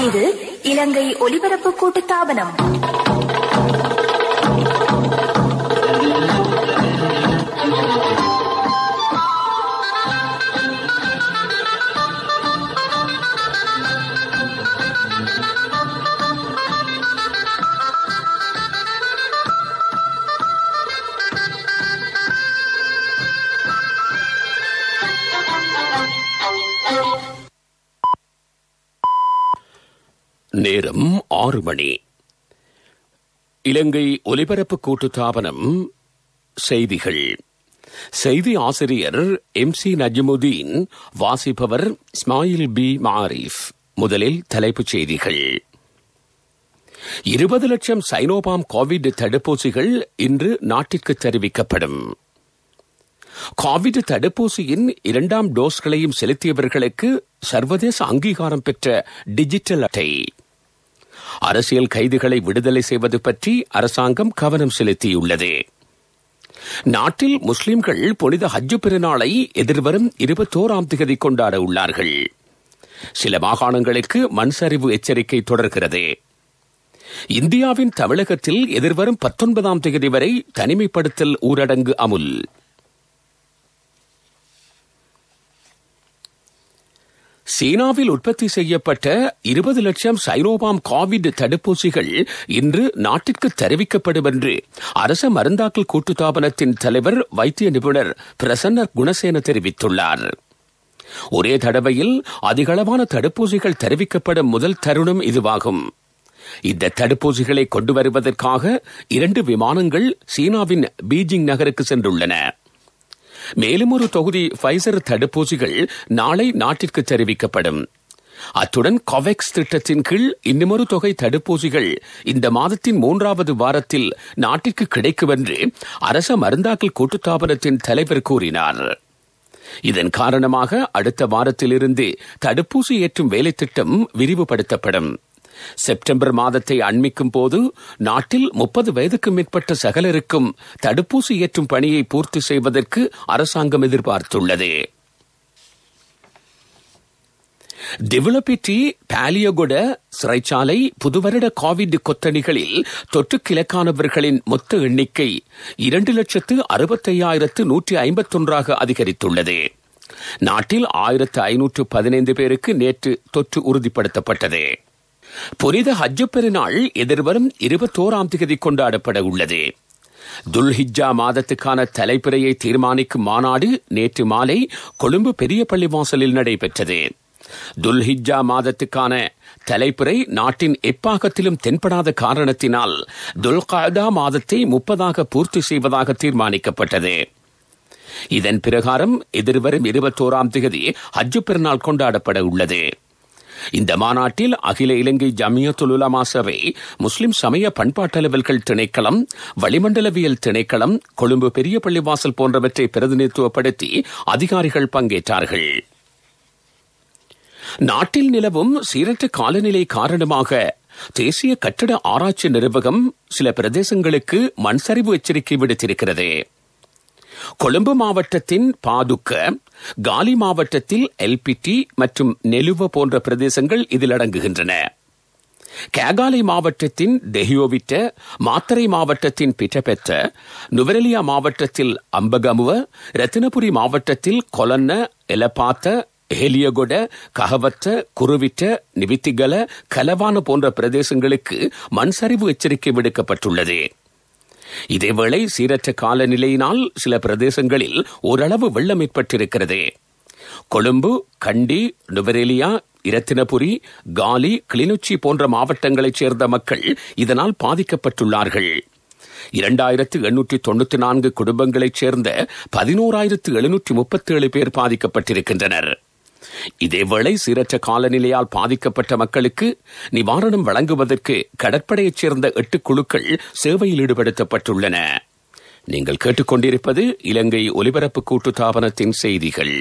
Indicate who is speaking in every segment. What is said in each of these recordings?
Speaker 1: இது இலங்கை ஒலிபரப்பு கூட்டுத்தாபனம்.
Speaker 2: நேரம் 6 மணி. இலங்கை ஒலிபரப்பு கூட்டுத்தாபனம் செய்திகள். செய்தி ஆசிரியர் MC நஜ்முதீன், வாசிப்பவர் இஸ்மாயில் பி மாரிஃப். முதலில் தலைப்புச் செய்திகள். 20 லட்சம் சைனோபாம் கோவிட் தடுப்பூசிகள் இன்று நாட்டிற்கு தெரிவிக்கப்படும். கோவிட் தடுப்பூசியின் 2ஆம் டோஸ்களையும் செலுத்தியவர்களுக்கு சர்வதேச அங்கீகாரம் பெற்ற டிஜிட்டல் அட்டை. அரசியல் கைதிகளை விடுதலை செய்வது பற்றி அரசாங்கம் கவனம் செலுத்தியுள்ளது. நாட்டில் முஸ்லிம்கள் புனித ஹஜ் பெருநாளை எதிர்வரும் 21ஆம் தேதி கொண்டாட உள்ளார்கள். சில மாகாணங்களுக்கு மண்சரிவு எச்சரிக்கை தொடர்கிறது. இந்தியாவின் தமிழகத்தில் எதிர்வரும் 19ஆம் தேதி வரை தனிமைப்படுத்தல் ஊரடங்கு அமுல். சீனாவில் உற்பத்தி செய்யப்பட்ட 20 லட்சம் சைனோபாம் கோவிட் தடுப்பூசிகள் இன்று நாட்டிற்கு தெரிவிக்கப்படும் என்று அரச மருந்தாக்கல் கூட்டுத்தாபனத்தின் தலைவர் வைத்திய நிபுணர் பிரசன்ன குணசேன தெரிவித்துள்ளார். ஒரே தடவையில் அதிகளவான தடுப்பூசிகள் தெரிவிக்கப்படும் முதல் தருணம் இதுவாகும். இந்த தடுப்பூசிகளை கொண்டு வருவதற்காக 2 விமானங்கள் சீனாவின் பீஜிங் நகருக்கு சென்றுள்ளன. மேலும் ஒரு தொகுதி ஃபைசர் தடுப்பூசிகள் நாளை நாட்டிற்கு தெரிவிக்கப்படும். அத்துடன் கோவேக்ஸ் திட்டத்தின் கீழ் இன்னுமொரு தொகை தடுப்பூசிகள் இந்த மாதத்தின் 3வது வாரத்தில் நாட்டிற்கு கிடைக்கும் என்று அரச மருந்தாக்கல் கூட்டுத்தாபனத்தின் தலைவர் கூறினார். இதன் காரணமாக அடுத்த வாரத்திலிருந்து தடுப்பூசி ஏற்றும் வேலை திட்டம் விரிவுபடுத்தப்படும். செப்டம்பர் மாதத்தை அண்மிக்கும் போது நாட்டில் 30 வயதுக்கு மேற்பட்ட சகலருக்கும் தடுப்பூசி ஏற்றும் பணியை பூர்த்தி செய்வதற்கு அரசாங்கம் எதிர்பார்த்துள்ளது. திவுலப்பிட்டி, பாலியகொட சிறைச்சாலை புதுவருட கோவிட் கொத்தணிகளில் தொற்றுக்கிழக்கானவர்களின் மொத்த எண்ணிக்கை 2,65,151 அதிகரித்துள்ளது. நாட்டில் 1,515 பேருக்கு நேற்று தொற்று உறுதிப்படுத்தப்பட்டது. புனித ஹஜ் பெருநாள் எதிர்வரும் 21ஆம் தேதி கொண்டாடப்பட உள்ளது. துல்ஹிஜ்ஜா மாதத்துக்கான தலைப்பிறையை தீர்மானிக்கும் மாநாடு நேற்று மாலை கொழும்பு பெரிய பள்ளிவாசலில் நடைபெற்றது. துல்ஹிஜ்ஜா மாதத்துக்கான தலைப்பிறை நாட்டின் எப்பாகத்திலும் தென்படாத காரணத்தினால் துல்காதா மாதத்தை 30ஆக பூர்த்தி செய்வதாக தீர்மானிக்கப்பட்டது. இதன் பிரகாரம் எதிர்வரும் 21ஆம் தேதி ஹஜ் பெருநாள் கொண்டாடப்பட உள்ளது. இந்த மாநாட்டில் அகில இலங்கை ஜமியத்துல் உலமா சபை, முஸ்லிம் சமய பண்பாட்டலுவல்கள் திணைக்களம், வளிமண்டலவியல் திணைக்களம், கொழும்பு பெரிய பள்ளிவாசல் போன்றவற்றை பிரதிநிதித்துவப்படுத்தி அதிகாரிகள் பங்கேற்றார்கள். நாட்டில் நிலவும் சீரற்ற காலநிலை காரணமாக தேசிய கட்டட ஆராய்ச்சி நிறுவனம் சில பிரதேசங்களுக்கு மண்சரிவு எச்சரிக்கை விடுத்திருக்கிறது. கொழும்பு மாவட்டத்தின் பாதுக்க, காலி மாவட்டத்தில் எல்பிடி மற்றும் நெலுவ போன்ற பிரதேசங்கள் இதில் அடங்குகின்றன. கேகாலை மாவட்டத்தின் தெஹியோவிட்ட, மாத்தரை மாவட்டத்தின் பிட்டபெத்த, நுவரெலியா மாவட்டத்தில் அம்பகமுவ, ரத்தினபுரி மாவட்டத்தில் கொலன்ன, எலப்பாத்த, ஹெலியகொட, கஹவத்த, குருவிட்ட, நிவித்திகல, கலவான போன்ற பிரதேசங்களுக்கு மண்சரிவு எச்சரிக்கை விடுக்கப்பட்டுள்ளது. இதேவேளை சீரற்ற காலநிலையினால் சில பிரதேசங்களில் ஓரளவு வெள்ளம் ஏற்பட்டிருக்கிறது. கொழும்பு, கண்டி, நுவரெலியா, இரத்தினபுரி, காலி, கிளிநொச்சி போன்ற மாவட்டங்களைச் சேர்ந்த மக்கள் இதனால் பாதிக்கப்பட்டுள்ளார்கள். 2894 குடும்பங்களைச் சேர்ந்த 11,737 பேர் பாதிக்கப்பட்டிருக்கின்றனர். இதேவேளை சீரற்ற காலநிலையால் பாதிக்கப்பட்ட மக்களுக்கு நிவாரணம் வழங்குவதற்கு கடற்படையைச் சேர்ந்த 8 குழுக்கள் சேவையில் ஈடுபடுத்தப்பட்டுள்ளன. நீங்கள் கேட்டுக்கொண்டிருப்பது இலங்கை ஒலிபரப்பு கூட்டுத்தாபனத்தின் செய்திகள்.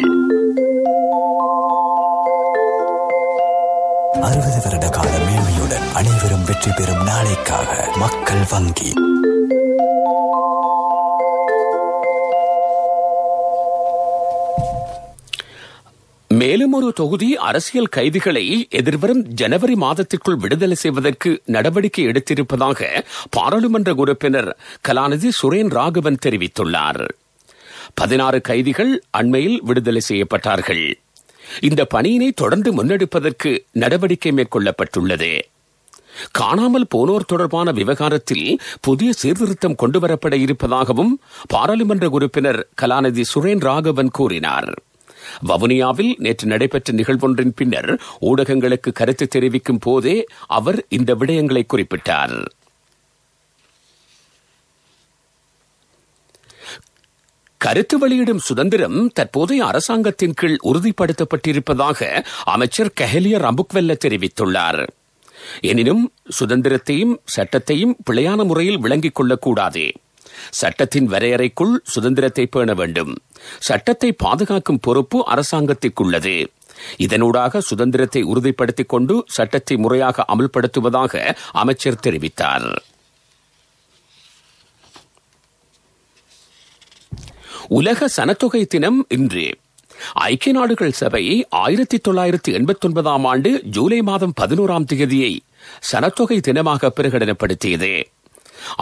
Speaker 3: 60 வருட கால மேன்மையுடன் அனைவரும் வெற்றி பெறும் நாளைக்காக மக்கள் வங்கி.
Speaker 2: மேலும் ஒரு தொகுதி அரசியல் கைதிகளை எதிர்வரும் ஜனவரி மாதத்திற்குள் விடுதலை செய்வதற்கு நடவடிக்கை எடுத்திருப்பதாக பாராளுமன்ற உறுப்பினர் கலாநிதி சுரேன் ராகவன் தெரிவித்துள்ளார். 16 கைதிகள் அண்மையில் விடுதலை செய்யப்பட்டார்கள். இந்த பணியினை தொடர்ந்து முன்னெடுப்பதற்கு நடவடிக்கை மேற்கொள்ளப்பட்டுள்ளது. காணாமல் போனோர் தொடர்பான விவகாரத்தில் புதிய சீர்திருத்தம் கொண்டுவரப்பட இருப்பதாகவும் பாராளுமன்ற உறுப்பினர் கலாநிதி சுரேன் ராகவன் கூறினார். வவுனியாவில் நேற்று நடைபெற்ற நிகழ்வொன்றின் பின்னர் ஊடகங்களுக்கு கருத்து தெரிவிக்கும் போதே அவர் இந்த விடயங்களை குறிப்பிட்டார். கருத்து வெளியிடும் சுதந்திரம் தற்போதைய அரசாங்கத்தின் கீழ் உறுதிப்படுத்தப்பட்டிருப்பதாக அமைச்சர் கஹலிய ரம்புக்வெல்ல தெரிவித்துள்ளார். எனினும் சுதந்திரத்தையும் சட்டத்தையும் பிழையான முறையில் விளங்கிக் கொள்ளக்கூடாது. சட்டத்தின் வரையறைக்குள் சுதந்திரத்தை பேண வேண்டும். சட்டத்தை பாதுகாக்கும் பொறுப்பு அரசாங்கத்திற்குள்ளது. இதனூடாக சுதந்திரத்தை உறுதிப்படுத்திக் கொண்டு சட்டத்தை முறையாக அமல்படுத்துவதாக அமைச்சர் தெரிவித்தார். உலக சனத்தொகை தினம் இன்று. ஐக்கிய நாடுகள் சபை 1989 ஆண்டு ஜூலை மாதம் 11ஆம் தேதியை சனத்தொகை தினமாக பிரகடனப்படுத்தியது.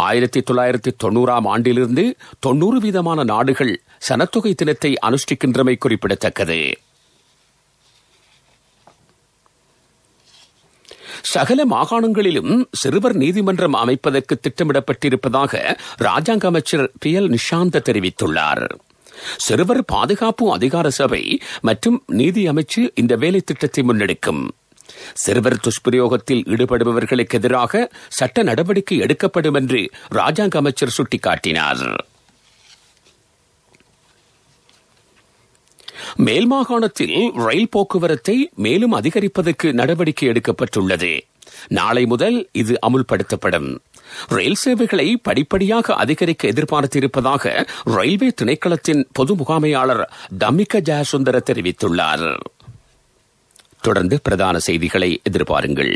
Speaker 2: 1990ஆம் ஆண்டிலிருந்து 90% நாடுகள் சனத்தொகை தினத்தை அனுஷ்டிக்கின்றமை குறிப்பிடத்தக்கது. சகல மாகாணங்களிலும் சிறுவர் நீதிமன்றம் அமைப்பதற்கு திட்டமிடப்பட்டிருப்பதாக ராஜாங்க அமைச்சர் பிஎல் நிஷாந்த தெரிவித்துள்ளார். சிறுவர் பாதுகாப்பு அதிகார சபை மற்றும் நீதி அமைச்சு இந்த வேலை திட்டத்தை முன்னெடுக்கும். சிறுவர் துஷ்பிரயோகத்தில் ஈடுபடுபவர்களுக்கு எதிராக சட்ட நடவடிக்கை எடுக்கப்படும் என்று ராஜாங்க அமைச்சர் சுட்டிக்காட்டினார். மேல் மாகாணத்தில் ரயில் போக்குவரத்தை மேலும் அதிகரிப்பதற்கு நடவடிக்கை எடுக்கப்பட்டுள்ளது. நாளை முதல் இது அமுல்படுத்தப்படும். ரயில் சேவைகளை படிப்படியாக அதிகரிக்க எதிர்பார்த்திருப்பதாக ரயில்வே திணைக்களத்தின் பொது முகாமையாளர் தம்மிக ஜெயசுந்தர தெரிவித்துள்ளார். தொடர்ந்து பிரதான செய்திகளை எதிர்பாருங்கள்.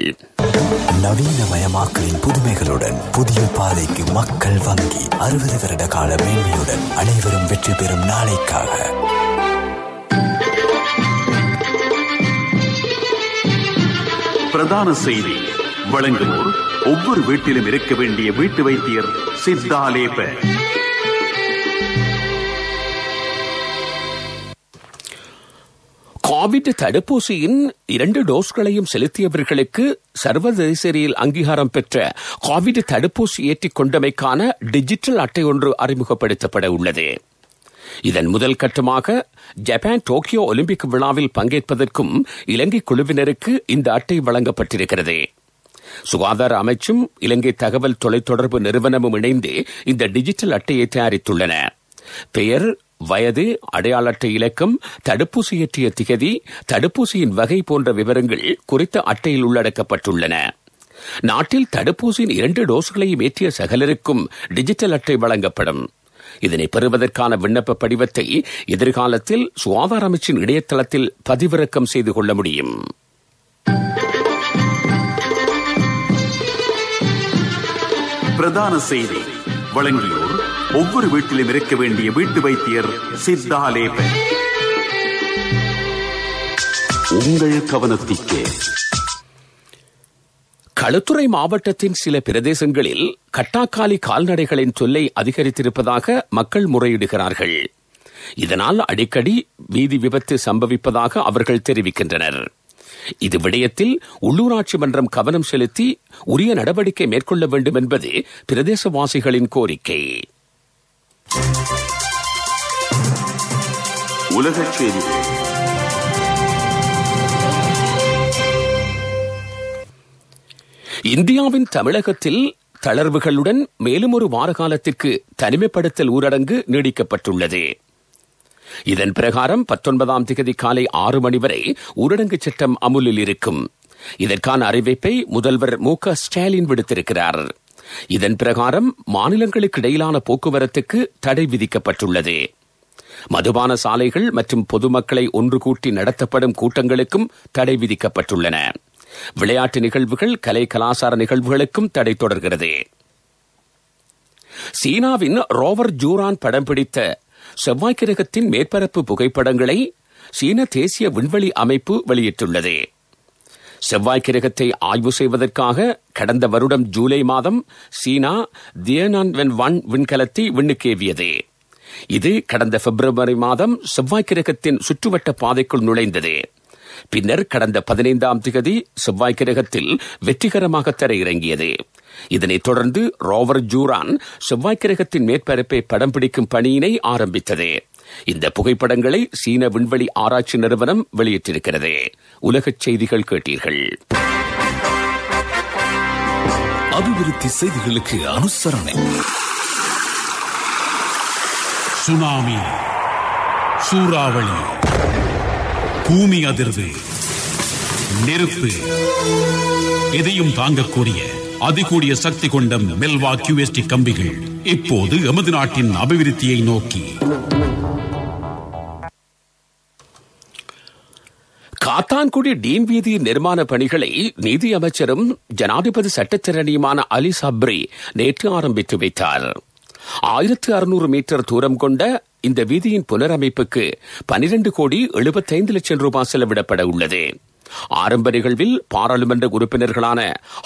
Speaker 3: நவீனமயமாக்கலின் புதுமைகளுடன் புதிய பாதைக்கு மக்கள் வங்கி 60 வருட கால மேன்மையுடன் அனைவரும் வெற்றி பெறும் நாளைக்காக.
Speaker 4: பிரதான செய்தி வழங்குவோர் ஒவ்வொரு வீட்டிலும் இருக்க வேண்டிய வீட்டு வைத்தியர் சித்தாலேப.
Speaker 2: கோவிட் தடுப்பூசியின் 2 டோஸ்களையும் செலுத்தியவர்களுக்கு சர்வதேசரியில் அங்கீகாரம் பெற்ற கோவிட் தடுப்பூசி ஏற்றிக் கொண்டமைக்கான டிஜிட்டல் அட்டை ஒன்று அறிமுகப்படுத்தப்பட உள்ளது. இதன் முதல் கட்டமாக ஜப்பான் டோக்கியோ ஒலிம்பிக் விழாவில் பங்கேற்பதற்கும் இலங்கை குழுவினருக்கு இந்த அட்டை வழங்கப்பட்டிருக்கிறது. சுகாதார அமைச்சும் இலங்கை தகவல் தொலைத்தொடர்பு நிறுவனமும் இணைந்து இந்த டிஜிட்டல் அட்டையை தயாரித்துள்ளன. பெயர், வயது, அடையாள அட்டை இலக்கம், தடுப்பூசி ஏற்றிய திகதி, தடுப்பூசியின் வகை போன்ற விவரங்கள் குறித்த அட்டையில் உள்ளடக்கப்பட்டுள்ளன. நாட்டில் தடுப்பூசியின் 2 டோஸ்களையும் ஏற்றிய சகலருக்கும் டிஜிட்டல் அட்டை வழங்கப்படும். இதனை பெறுவதற்கான விண்ணப்ப படிவத்தை எதிர்காலத்தில் சுகாதார அமைச்சின் இணையதளத்தில் பதிவிறக்கம் செய்து கொள்ள முடியும்.
Speaker 4: பிரதான செய்தி வழங்கியோர் ஒவ்வொரு வீட்டிலும் இருக்க வேண்டிய வீட்டு வைத்தியர் சித்தாலேப. உங்கள் கவனத்திற்கு.
Speaker 2: களுத்துறை மாவட்டத்தின் சில பிரதேசங்களில் கட்டாக்காலி கால்நடைகளின் தொல்லை அதிகரித்திருப்பதாக மக்கள் முறையிடுகிறார்கள். இதனால் அடிக்கடி வீதி விபத்து சம்பவிப்பதாக அவர்கள் தெரிவிக்கின்றனர். இது விடயத்தில் உள்ளூராட்சி மன்றம் கவனம் செலுத்தி உரிய நடவடிக்கை மேற்கொள்ள வேண்டும் என்பது பிரதேசவாசிகளின் கோரிக்கை.
Speaker 4: உலகச் செய்திகள்.
Speaker 2: இந்தியாவின் தமிழகத்தில் தளர்வுகளுடன் மேலும் ஒரு வார காலத்திற்கு தனிமைப்படுத்தல் ஊரடங்கு நீடிக்கப்பட்டுள்ளது. இதன் பிரகாரம் 19ஆம் தேதி காலை 6 மணி வரை ஊரடங்கு சட்டம் அமுலில் இருக்கும். இதற்கான அறிவிப்பை முதல்வர் மு.க. ஸ்டாலின் விடுத்திருக்கிறார். இதன் பிரகாரம் மாநிலங்களுக்கு இடையிலான போக்குவரத்துக்கு தடை விதிக்கப்பட்டுள்ளது. மதுபான சாலைகள் மற்றும் பொதுமக்களை ஒன்று கூட்டி நடத்தப்படும் கூட்டங்களுக்கும் தடை விதிக்கப்பட்டுள்ளன. விளையாட்டு நிகழ்வுகள், கலை கலாச்சார நிகழ்வுகளுக்கும் தடை தொடர்கிறது. சீனாவின் ரோவர் ஜூரான் படம் பிடித்த செவ்வாய் கிரகத்தின் மேற்பரப்பு புகைப்படங்களை சீன தேசிய விண்வெளி அமைப்பு வெளியிட்டுள்ளது. செவ்வாய் கிரகத்தை ஆய்வு செய்வதற்காக கடந்த வருடம் ஜூலை மாதம் சீனா தியனான்வென்-1 விண்கலத்தை விண்ணுக்கேவியது. இது கடந்த பிப்ரவரி மாதம் செவ்வாய் கிரகத்தின் சுற்றுவட்ட பாதைக்குள் நுழைந்தது. பின்னர் கடந்த 15ஆம் தேதி செவ்வாய் கிரகத்தில் வெற்றிகரமாக தரையிறங்கியது. இதனைத் தொடர்ந்து ரோவர் ஜூரான் செவ்வாய் கிரகத்தின் மேற்பரப்பை படம் பிடிக்கும் பணியினை ஆரம்பித்தது. இந்த புகைப்படங்களை சீன விண்வெளி ஆராய்ச்சி நிறுவனம் வெளியிட்டிருக்கிறது. உலகச் செய்திகள் கேட்டீர்கள்.
Speaker 5: அபிவிருத்தி செய்திகளுக்கு அனுசரணை.
Speaker 6: சுனாமி, சூறாவளி, பூமி அதிர்வு, நெருப்பு, எதையும் தாங்கக்கூடிய அதிகூடிய சக்தி கொண்ட மெல்வா QST கம்பிகள் இப்போது எமது நாட்டின் அபிவிருத்தியை நோக்கி.
Speaker 2: காத்தான்குடி டீன் வீதி நிர்மாண பணிகளை நீதி அமைச்சரும் ஜனாதிபதி சட்டத்திறனியுமான அலி சப்ரி நேற்று ஆரம்பித்து வைத்தார். 1600 மீட்டர் தூரம் கொண்ட இந்த வீதியின் புனரமைப்புக்கு 12,75,00,000 ரூபாய் செலவிடப்பட உள்ளது. ஆரம்ப நிகழ்வில் பாராளுமன்ற உறுப்பினர்களான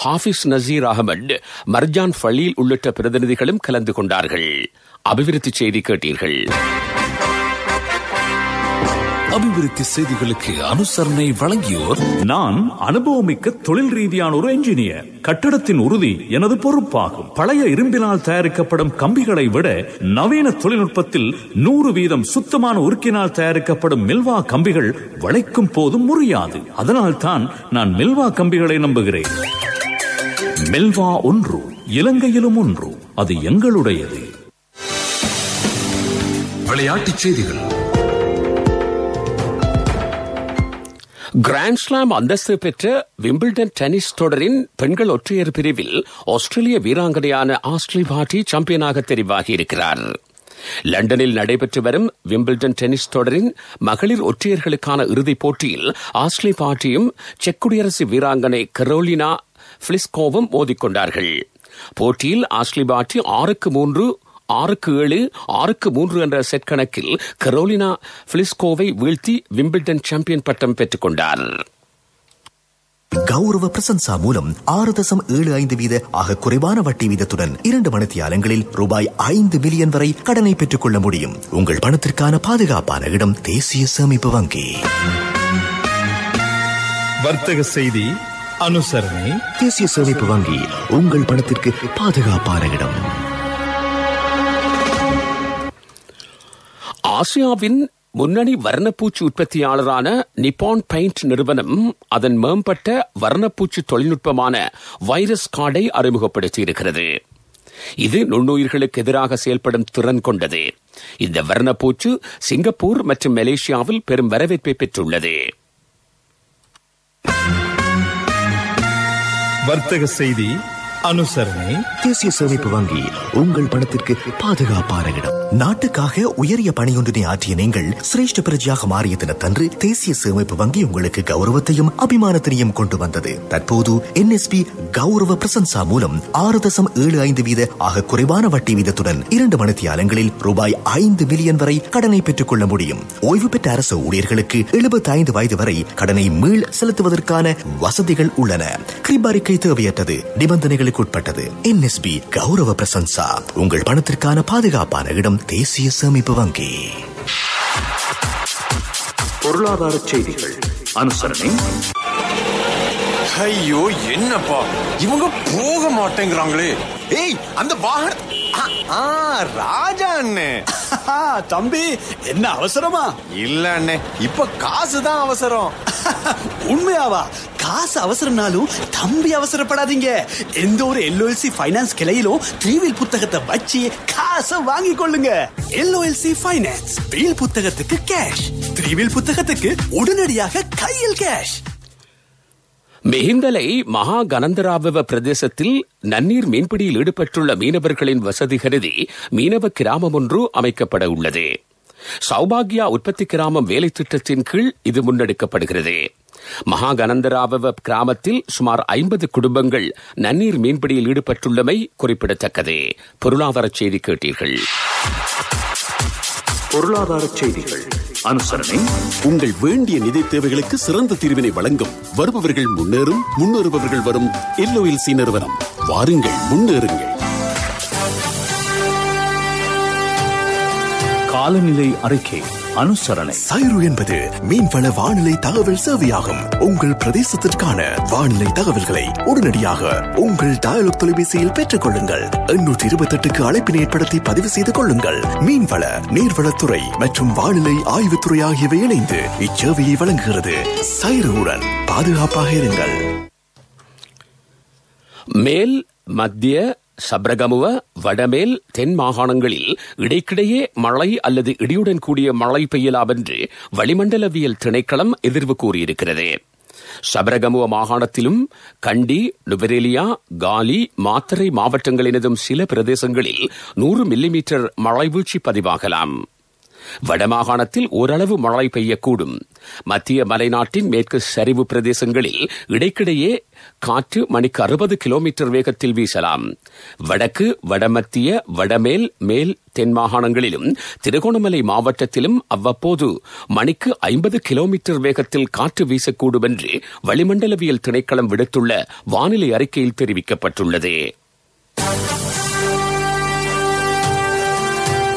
Speaker 2: ஹாஃபிஸ் நசீர் அகமது, மர்ஜான் ஃபலீல் உள்ளிட்ட பிரதிநிதிகளும் கலந்து கொண்டார்கள். அபிவிருத்தி செய்தி கேட்டீர்கள்.
Speaker 5: அபிவிருத்தி செய்திகளுக்கு அனுசரணை வழங்கியோர்.
Speaker 7: நான் அனுபவமிக்க தொழில் ரீதியான ஒரு என்ஜினியர். கட்டடத்தின் உறுதி எனது பொறுப்பாகும். பழைய இரும்பினால் தயாரிக்கப்படும் கம்பிகளை விட நவீன தொழில்நுட்பத்தில் 100% சுத்தமான உருக்கினால் தயாரிக்கப்படும் மில்வா கம்பிகள் வளைக்கும் போது முறியாது. அதனால் தான் நான் மில்வா கம்பிகளை நம்புகிறேன். மில்வா ஒன்று, இலங்கையிலும் ஒன்று, அது எங்களுடையது.
Speaker 5: விளையாட்டுச் செய்திகள்.
Speaker 2: கிராண்ட்ஸ்லாம் அந்தஸ்து பெற்ற விம்பிள்டன் டென்னிஸ் தொடரின் பெண்கள் ஒற்றையர் பிரிவில் ஆஸ்திரேலிய வீராங்கனையான ஆஷ்லி பார்ட்டி சாம்பியனாக தெரிவாகியிருக்கிறார். லண்டனில் நடைபெற்று வரும் விம்பிள்டன் டென்னிஸ் தொடரின் மகளிர் ஒற்றையர்களுக்கான இறுதிப் போட்டியில் ஆஷ்லி பார்ட்டியும் செக் குடியரசு வீராங்கனை கரோலினா பிளிஸ்கோவும் மோதிக்கொண்டார்கள். போட்டியில் ஆஷ்லி பார்ட்டி 6-3, 6-7, 6-3 என்ற செட் கணக்கில் கரோலினா பிளிஸ்கோவை வீழ்த்தி விம்பிள்டன் சாம்பியன் பட்டம் பெற்றுக் கொண்டார்.
Speaker 8: கௌரவ பிரசன்சா மூலம் 6.75% ஆக குறைவான வட்டி வீதத்துடன் 2 மணித்தியாலங்களில் ரூபாய் 5 மில்லியன் வரை கடனை பெற்றுக் கொள்ள முடியும். உங்கள் பணத்திற்கான பாதுகாப்பான இடம் தேசிய சேமிப்பு வங்கி.
Speaker 9: வர்த்தக செய்தி அனுசரணை.
Speaker 8: தேசிய சேமிப்பு வங்கி, உங்கள் பணத்திற்கு பாதுகாப்பான இடம்.
Speaker 2: ஆசியாவின் முன்னணி வர்ணப்பூச்சி உற்பத்தியாளரான நிப்பான் பெயிண்ட் நிறுவனம் அதன் மேம்பட்ட வர்ணப்பூச்சி தொழில்நுட்பமான வைரஸ் கார்டை அறிமுகப்படுத்தியிருக்கிறது. இது நுண்ணுயிர்களுக்கு எதிராக செயல்படும் திறன் கொண்டது. இந்த வர்ணப்பூச்சு சிங்கப்பூர் மற்றும் மலேசியாவில் பெரும் வரவேற்பை பெற்றுள்ளது.
Speaker 9: வர்த்தக செய்தி அனுசரணை.
Speaker 8: தேசிய சேமிப்பு வங்கி, உங்கள் பணத்திற்கு பாதுகாப்பான இடம். நாட்டுக்காக உயரிய பணியொன்றினை ஆற்றிய நீங்கள் சிரேஷ்ட பிரஜையாக மாறிய தினத்தன்று தேசிய சேமிப்பு வங்கி உங்களுக்கு கௌரவத்தையும் அபிமானத்தினையும் கொண்டு வந்தது. தற்போது NSB கௌரவ பிரசன்சா மூலம் 6.75% ஆக குறைவான வட்டி வீதத்துடன் 2 மணித்தியாலங்களில் ரூபாய் 5 மில்லியன் வரை கடனை பெற்றுக் கொள்ள முடியும். ஓய்வு பெற்ற அரசு ஊழியர்களுக்கு 75 வயது வரை கடனை மீள் செலுத்துவதற்கான வசதிகள் உள்ளன. கிரிப் அறிக்கை தேவையற்றது, நிபந்தனைகளுக்கு உட்பட்டது. NSB கௌரவ பிரசன்சா, உங்கள் பணத்திற்கான பாதுகாப்பான இடம் தேசிய சேமிப்பு வங்கி.
Speaker 4: பொருளாதார செய்திகள் அனுசரணை.
Speaker 10: ஐயோ என்னப்பா இவங்க போக மாட்டேங்கிறாங்களே. ஏய் அந்த வாகனம் ராஜா அண்ணே.
Speaker 11: தம்பி என்ன அவசரமா?
Speaker 10: இல்ல அண்ணே, இப்ப காசுதான் அவசரம்.
Speaker 11: உண்மையாவா? காசு அவசரம்னாலும் தம்பி அவசரப்படாதீங்க. எந்த ஒரு LOLC ஃபைனான்ஸ் கிளையிலும் 3-வீல் புத்தகத்தை வச்சு காசை வாங்கி கொள்ளுங்க. LOLC ஃபைனான்ஸ், வீல் புத்தகத்துக்கு கேஷ், 3-வீல் புத்தகத்துக்கு உடனடியாக கையில் கேஷ்.
Speaker 2: மிஹிந்தலை மகா கனந்தராவ பிரதேசத்தில் நன்னீர் மீன்பிடியில் ஈடுபட்டுள்ள மீனவர்களின் வசதி கருதி மீனவ கிராமம் ஒன்று அமைக்கப்பட உள்ளது. சௌபாகியா உற்பத்தி கிராமம் வேலை திட்டத்தின் கீழ் இது முன்னெடுக்கப்படுகிறது. மகா கனந்தராவ கிராமத்தில் சுமார் 50 குடும்பங்கள் நன்னீர் மீன்பிடியில் ஈடுபட்டுள்ளமை குறிப்பிடத்தக்கது. பொருளாதார செய்தி கேட்டீர்கள்.
Speaker 4: பொருளாதார செய்திகள் அனுசரணை
Speaker 12: உங்கள் வேண்டிய நிதி தேவைகளுக்கு சிறந்த தீர்வினை வழங்கும் வருபவர்கள் முன்னேறும் முன்னேறுபவர்கள் வரும் LOLC நிறுவனம். வாருங்கள், முன்னேறுங்கள்.
Speaker 7: காலநிலை அறிக்கை அனுசரணை.
Speaker 8: சைரு என்பது மீன்வள வானிலை தகவல் சேவையாகும். உங்கள் பிரதேசத்திற்கான வானிலை தகவல்களை உடனடியாக உங்கள் டயலாக் தொலைபேசியில் பெற்றுக் கொள்ளுங்கள். 828க்கு அழைப்பினை ஏற்படுத்தி பதிவு செய்து கொள்ளுங்கள். மீன்வள, நீர்வளத்துறை மற்றும் வானிலை ஆய்வுத்துறை ஆகியவை இணைந்து இச்சேவையை வழங்குகிறது. சைருவுடன் பாதுகாப்பாக இருங்கள்.
Speaker 2: மேல், மத்திய, சப்ரகமுவ, வடமேல், தென் மாகாணங்களில் இடைக்கிடையே மழை அல்லது இடியுடன் கூடிய மழை பெய்யலாம் என்று வளிமண்டலவியல் திணைக்களம் எதிர்வு கூறியிருக்கிறது. சப்ரகமுவ மாகாணத்திலும் கண்டி, நுவரெலியா, காலி, மாத்தறை மாவட்டங்களினதும் சில பிரதேசங்களில் 100 மில்லிமீட்டர் மழை வீழ்ச்சி பதிவாகலாம். வடமாகாணத்தில் ஓரளவு மழை பெய்யக்கூடும். மத்திய மலைநாட்டின் மேற்கு சரிவு பிரதேசங்களில் இடைக்கிடையே காற்று மணிக்கு 60 கிலோமீட்டர் வேகத்தில் வீசலாம். வடக்கு, வடமத்திய, வடமேல், மேல், தென் மாகாணங்களிலும் திருகோணமலை மாவட்டத்திலும் அவ்வப்போது மணிக்கு 50 கிலோமீட்டர் வேகத்தில் காற்று வீசக்கூடும் என்று வளிமண்டலவியல் திணைக்களம் விடுத்துள்ள வானிலை அறிக்கையில் தெரிவிக்கப்பட்டுள்ளது.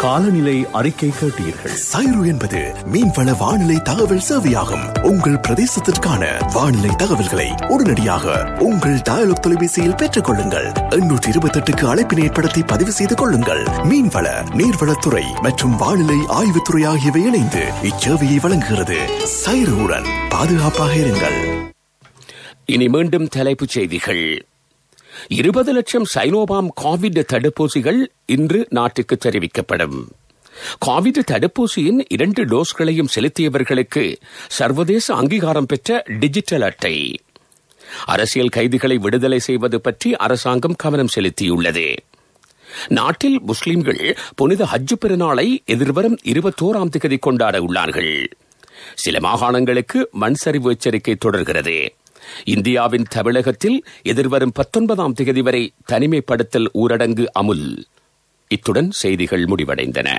Speaker 7: காலநிலை அறிக்கை கேட்டீர்கள்.
Speaker 8: சைரு என்பது மீன்வள வானிலை தகவல் சேவையாகும். உங்கள் பிரதேசத்திற்கான வானிலை தகவல்களை உடனடியாக உங்கள் டயலாக் தொலைபேசியில் பெற்றுக் கொள்ளுங்கள். 828க்கு அழைப்பினை ஏற்படுத்தி பதிவு செய்து கொள்ளுங்கள். மீன்வள, நீர்வளத்துறை மற்றும் வானிலை ஆய்வுத்துறை ஆகியவை இணைந்து இச்சேவையை வழங்குகிறது. சைருவுடன் பாதுகாப்பாக இருங்கள்.
Speaker 2: இனி மீண்டும் தலைப்புச் செய்திகள். 20 லட்சம் சைனோபாம் கோவிட் தடுப்பூசிகள் இன்று நாட்டுக்கு தெரிவிக்கப்படும். கோவிட் தடுப்பூசியின் 2 டோஸ்களையும் செலுத்தியவர்களுக்கு சர்வதேச அங்கீகாரம் பெற்ற டிஜிட்டல் அட்டை. அரசியல் கைதிகளை விடுதலை செய்வது பற்றி அரசாங்கம் கவனம் செலுத்தியுள்ளது. நாட்டில் முஸ்லிம்கள் புனித ஹஜ் பெருநாளை எதிர்வரும் 21ஆம் தேதி கொண்டாட உள்ளார்கள். சில மாகாணங்களுக்கு மண் சரிவு எச்சரிக்கை தொடர்கிறது. இந்தியாவின் தமிழகத்தில் எதிர்வரும் 19ஆம் தேதி வரை தனிமைப்படுத்தல் ஊரடங்கு அமுல். இத்துடன் செய்திகள் முடிவடைந்தன.